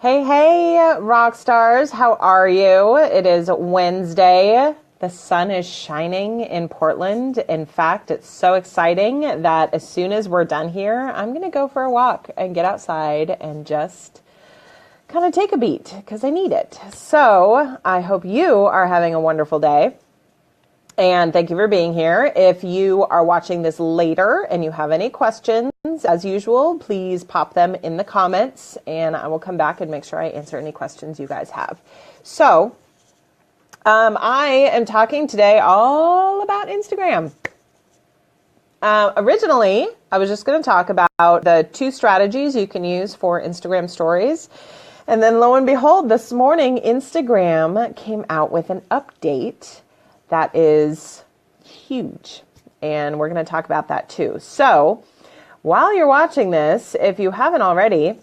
Hey, hey, rock stars, how are you? It is Wednesday. The sun is shining in Portland. In fact, it's so exciting that as soon as we're done here, I'm going to go for a walk and get outside and just kind of take a beat because I need it. So I hope you are having a wonderful day. And thank you for being here. If you are watching this later and you have any questions, as usual, please pop them in the comments and I will come back and make sure I answer any questions you guys have. So, I am talking today all about Instagram. Originally, I was just going to talk about the 2 strategies you can use for Instagram stories. And then lo and behold, this morning, Instagram came out with an update that is huge. And we're going to talk about that too. So while you're watching this, if you haven't already,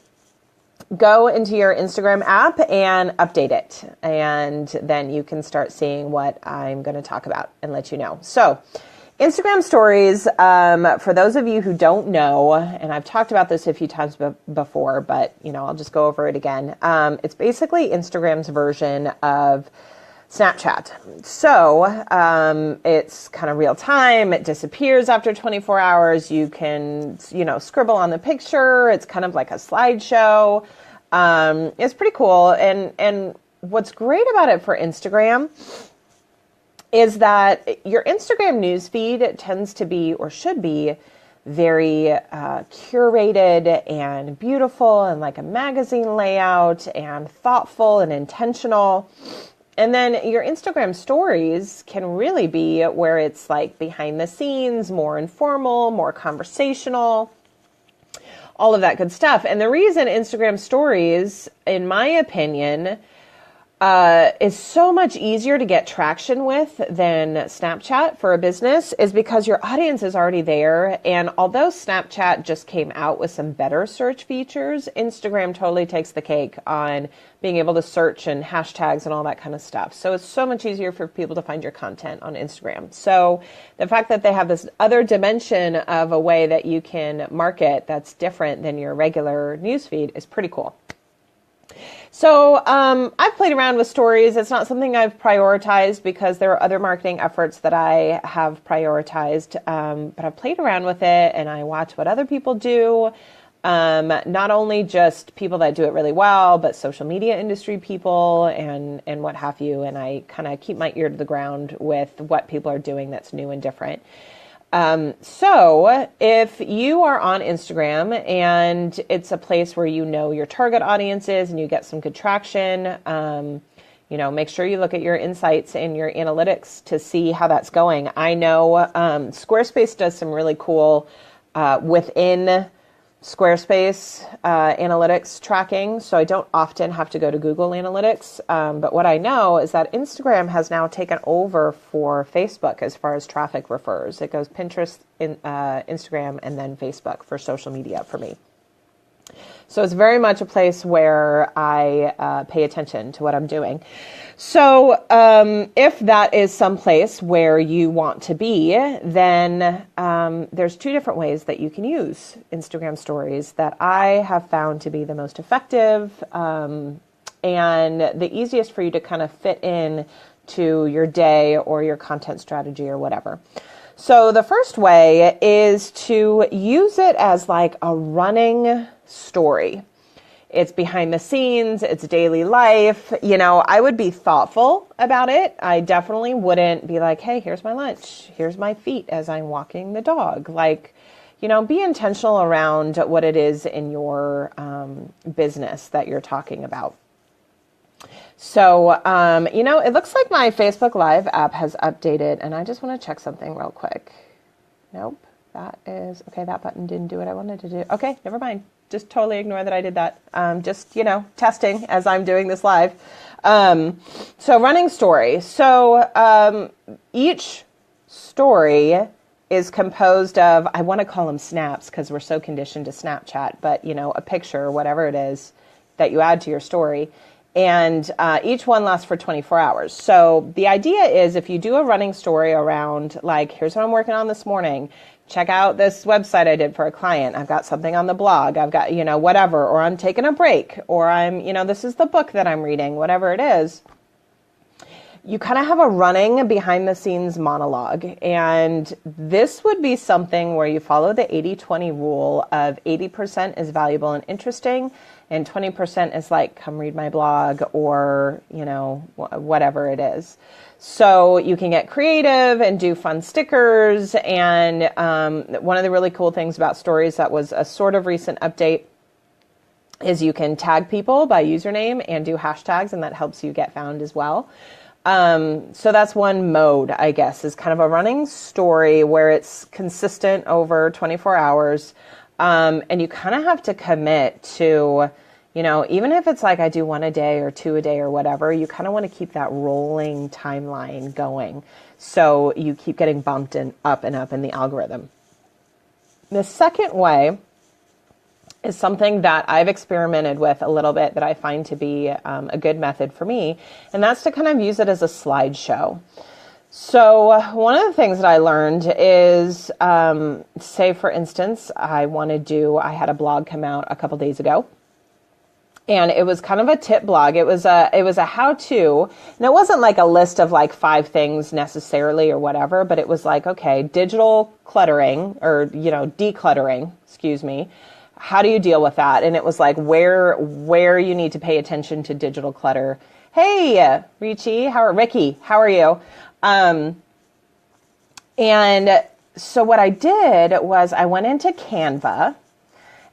go into your Instagram app and update it. And then you can start seeing what I'm going to talk about and let you know. So Instagram stories, for those of you who don't know, and I've talked about this a few times before, but I'll just go over it again. It's basically Instagram's version of Snapchat. So it's kind of real time. It disappears after 24 hours. You can, scribble on the picture. It's kind of like a slideshow. It's pretty cool. And what's great about it for Instagram is that your Instagram newsfeed tends to be, or should be, very curated and beautiful and like a magazine layout and thoughtful and intentional. And then your Instagram stories can really be where it's like behind the scenes, more informal, more conversational, all of that good stuff. And the reason Instagram stories, in my opinion, is so much easier to get traction with than Snapchat for a business is because your audience is already there. And although Snapchat just came out with some better search features, Instagram totally takes the cake on being able to search and hashtags and all that kind of stuff. So it's so much easier for people to find your content on Instagram. So the fact that they have this other dimension of a way that you can market that's different than your regular newsfeed is pretty cool. So I've played around with stories. It's not something I've prioritized because there are other marketing efforts that I have prioritized. But I've played around with it and I watch what other people do. Not only just people that do it really well, but social media industry people and what have you. And I kind of keep my ear to the ground with what people are doing that's new and different. So if you are on Instagram and it's a place where your target audience is and you get some good traction, make sure you look at your insights and your analytics to see how that's going. I know Squarespace does some really cool within Squarespace analytics tracking, so I don't often have to go to Google Analytics. But what I know is that Instagram has now taken over for Facebook as far as traffic refers. It goes Pinterest, Instagram, and then Facebook for social media for me. So it's very much a place where I pay attention to what I'm doing. So if that is someplace where you want to be, then there's 2 different ways that you can use Instagram stories that I have found to be the most effective and the easiest for you to kind of fit in to your day or your content strategy or whatever. So the first way is to use it as like a running story. It's behind the scenes, it's daily life. I would be thoughtful about it. I definitely wouldn't be like, hey, here's my lunch. Here's my feet as I'm walking the dog. Be intentional around what it is in your business that you're talking about. So, it looks like my Facebook Live app has updated, and I just want to check something real quick. Nope, that button didn't do what I wanted to do. Okay, never mind. Just totally ignore that I did that. Just testing as I'm doing this live. So running story. So each story is composed of, I want to call them snaps because we're so conditioned to Snapchat, but a picture, whatever it is that you add to your story. And each one lasts for 24 hours. So the idea is if you do a running story around, like, here's what I'm working on this morning, check out this website I did for a client. I've got something on the blog. I've got, whatever, or I'm taking a break, or I'm, this is the book that I'm reading, whatever it is. You kind of have a running behind the scenes monologue. And this would be something where you follow the 80-20 rule of 80% is valuable and interesting, and 20% is like, come read my blog, or, whatever it is. So you can get creative and do fun stickers. And one of the really cool things about stories that was a sort of recent update is you can tag people by username and do hashtags, and that helps you get found as well. So that's one mode, I guess, is kind of a running story where it's consistent over 24 hours. And you kind of have to commit to, even if it's like I do one a day or two a day or whatever, you kind of want to keep that rolling timeline going. So you keep getting bumped and up in the algorithm. The second way is something that I've experimented with a little bit that I find to be a good method for me, and that's to kind of use it as a slideshow. So one of the things that I learned is, say for instance, I had a blog come out a couple days ago, and it was kind of a tip blog. It was a how-to, and it wasn't like a list of like 5 things necessarily or whatever, but it was like, okay, digital cluttering or, decluttering, excuse me. How do you deal with that? And it was like where you need to pay attention to digital clutter. Hey, Ricky, how are you? And so what I did was I went into Canva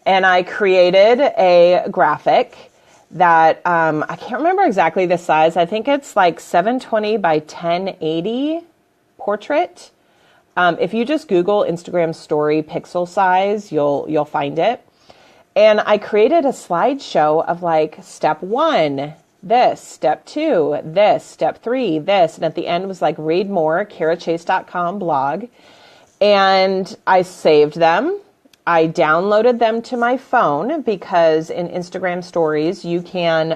and I created a graphic that I can't remember exactly the size. I think it's like 720 by 1080 portrait. If you just Google Instagram story pixel size, you'll find it. And I created a slideshow of like step 1, this, step 2, this, step 3, this. And at the end was like read more, karachase.com blog. And I saved them. I downloaded them to my phone because in Instagram stories, you can,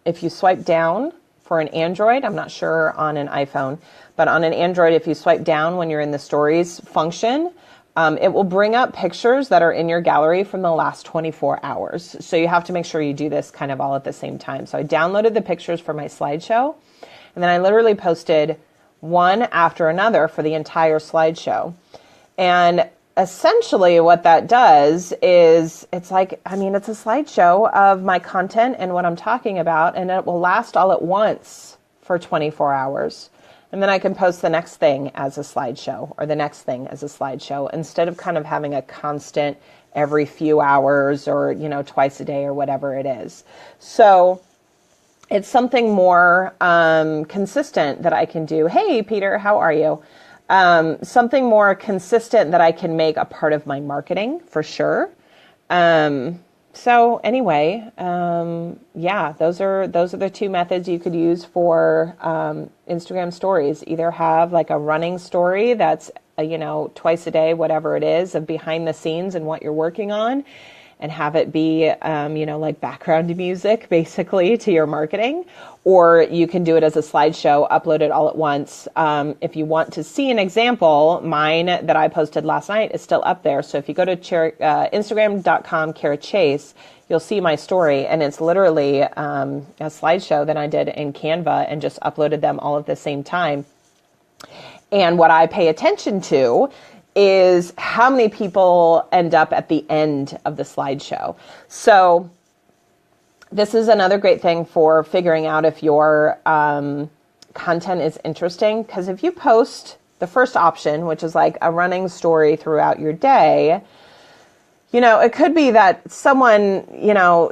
if you swipe down for an Android, I'm not sure on an iPhone, but on an Android, if you swipe down when you're in the stories function, it will bring up pictures that are in your gallery from the last 24 hours. So you have to make sure you do this kind of all at the same time. So I downloaded the pictures for my slideshow, and then I literally posted one after another for the entire slideshow. And essentially what that does is it's a slideshow of my content and what I'm talking about, and it will last all at once for 24 hours. And then I can post the next thing as a slideshow or the next thing as a slideshow instead of kind of having a constant every few hours or, twice a day or whatever it is. So it's something more consistent that I can do. Hey, Peter, how are you? Something more consistent that I can make a part of my marketing for sure. So anyway, those are the 2 methods you could use for Instagram stories. Either have like a running story that's twice a day, whatever it is, of behind the scenes and what you're working on, and have it be like background music basically to your marketing. Or you can do it as a slideshow, upload it all at once. If you want to see an example, mine that I posted last night is still up there. So if you go to Instagram.com karachase, you'll see my story, and it's literally a slideshow that I did in Canva and just uploaded them all at the same time. And what I pay attention to is how many people end up at the end of the slideshow. So this is another great thing for figuring out if your content is interesting, because if you post the first option, which is like a running story throughout your day, it could be that someone,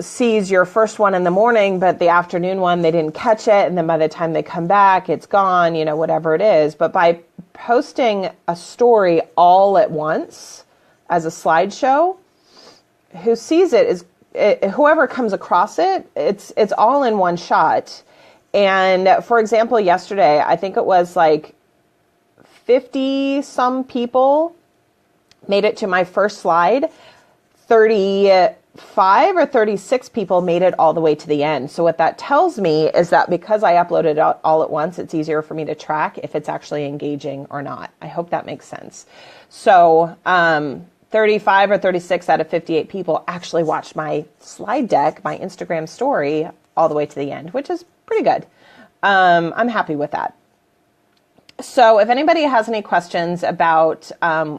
sees your first one in the morning, but the afternoon one, they didn't catch it. And then by the time they come back, it's gone, whatever it is. But by posting a story all at once as a slideshow, who sees it is whoever comes across it, it's all in one shot. And for example, yesterday, I think it was like 50 some people made it to my first slide. 30 35 or 36 people made it all the way to the end. So what that tells me is that because I uploaded it all at once, it's easier for me to track if it's actually engaging or not. I hope that makes sense. So 35 or 36 out of 58 people actually watched my slide deck, my Instagram story, all the way to the end, which is pretty good. I'm happy with that. So if anybody has any questions about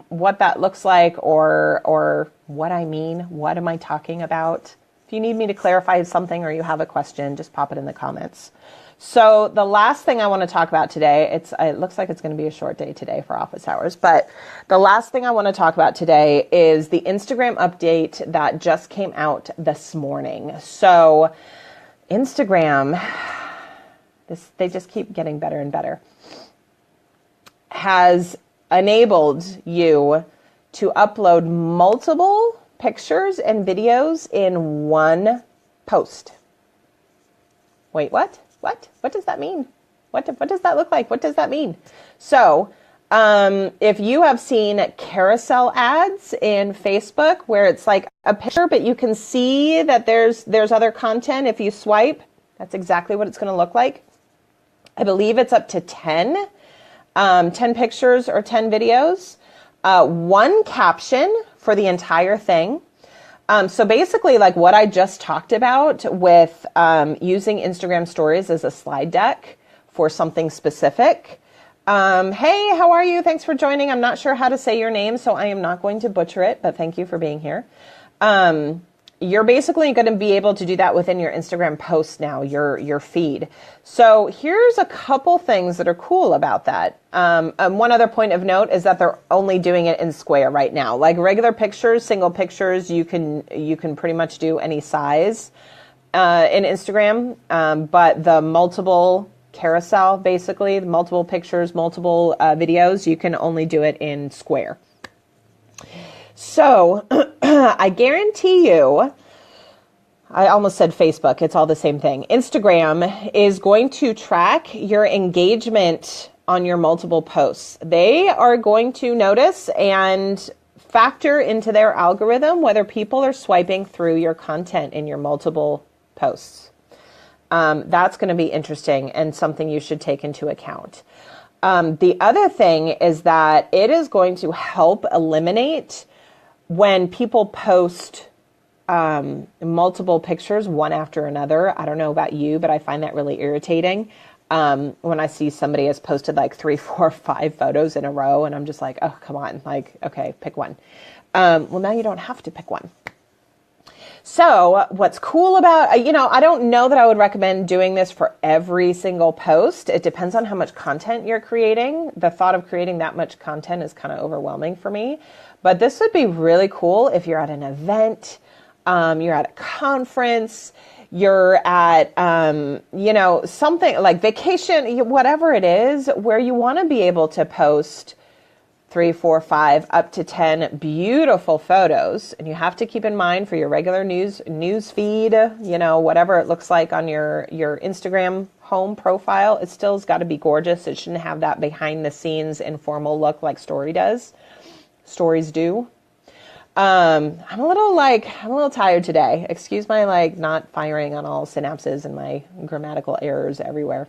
what that looks like or what I mean, what am I talking about? If you need me to clarify something or you have a question, just pop it in the comments. So the last thing I want to talk about today, it looks like it's going to be a short day today for office hours, but the last thing I want to talk about today is the Instagram update that just came out this morning. So Instagram, they just keep getting better and better, has enabled you to upload multiple pictures and videos in one post. Wait, what? What does that mean? What does that look like? What does that mean? So if you have seen carousel ads in Facebook where it's like a picture, but you can see that there's other content if you swipe, that's exactly what it's going to look like. I believe it's up to 10 pictures or 10 videos, one caption for the entire thing. So basically like what I just talked about with using Instagram stories as a slide deck for something specific. Hey, how are you? Thanks for joining. I'm not sure how to say your name, so I am not going to butcher it, but thank you for being here. You're basically going to be able to do that within your Instagram post now, your feed. So here's a couple things that are cool about that. One other point of note is that they're only doing it in square right now. Like regular pictures, single pictures, you can pretty much do any size in Instagram. But the multiple carousel, basically, the multiple pictures, multiple videos, you can only do it in square. So I guarantee you, I almost said Facebook, it's all the same thing. Instagram is going to track your engagement on your multiple posts. They are going to notice and factor into their algorithm whether people are swiping through your content in your multiple posts. That's going to be interesting and something you should take into account. The other thing is that it is going to help eliminate when people post multiple pictures one after another. I don't know about you, but I find that really irritating. When I see somebody has posted like 3, 4, 5 photos in a row and I'm just like, oh, come on. Like, okay, pick one. Well, now you don't have to pick one. So what's cool about, I don't know that I would recommend doing this for every single post. It depends on how much content you're creating. The thought of creating that much content is kind of overwhelming for me. But this would be really cool if you're at an event, you're at a conference, you're at, something like vacation, whatever it is, where you want to be able to post 3, 4, 5, up to 10 beautiful photos. And you have to keep in mind for your regular news feed, whatever it looks like on your Instagram home profile, it still's got to be gorgeous. It shouldn't have that behind the scenes informal look like stories do. I'm a little tired today. Excuse my not firing on all synapses and my grammatical errors everywhere.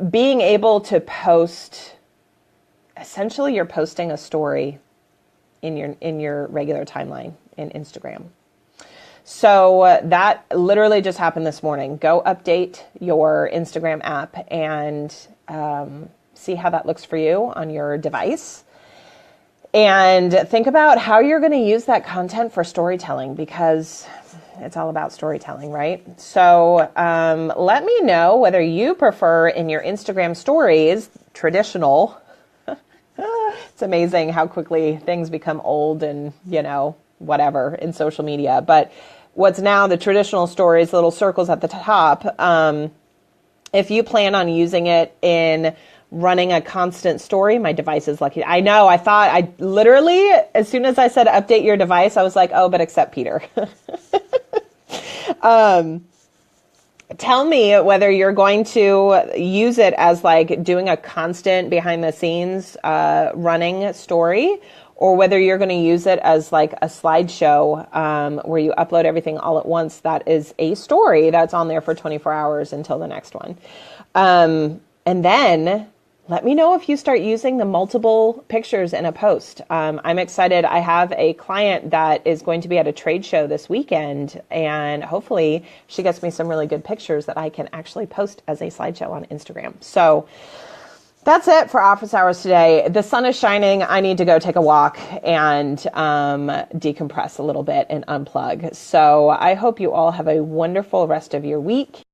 Being able to post, essentially you're posting a story in your regular timeline in Instagram. So that literally just happened this morning. Go update your Instagram app and see how that looks for you on your device. And think about how you're going to use that content for storytelling, because it's all about storytelling, right? So let me know whether you prefer in your Instagram stories, traditional. It's amazing how quickly things become old and, whatever in social media. But what's now the traditional stories, little circles at the top, if you plan on using it in running a constant story, my device is lucky. I know, I literally, as soon as I said update your device, I was like, oh, but except Peter. Tell me whether you're going to use it as doing a constant behind the scenes running story, or whether you're going to use it as like a slideshow where you upload everything all at once, that is a story that's on there for 24 hours until the next one. And then let me know if you start using the multiple pictures in a post. I'm excited. I have a client that is going to be at a trade show this weekend, and hopefully she gets me some really good pictures that I can actually post as a slideshow on Instagram. So that's it for office hours today. The sun is shining. I need to go take a walk and decompress a little bit and unplug. So I hope you all have a wonderful rest of your week.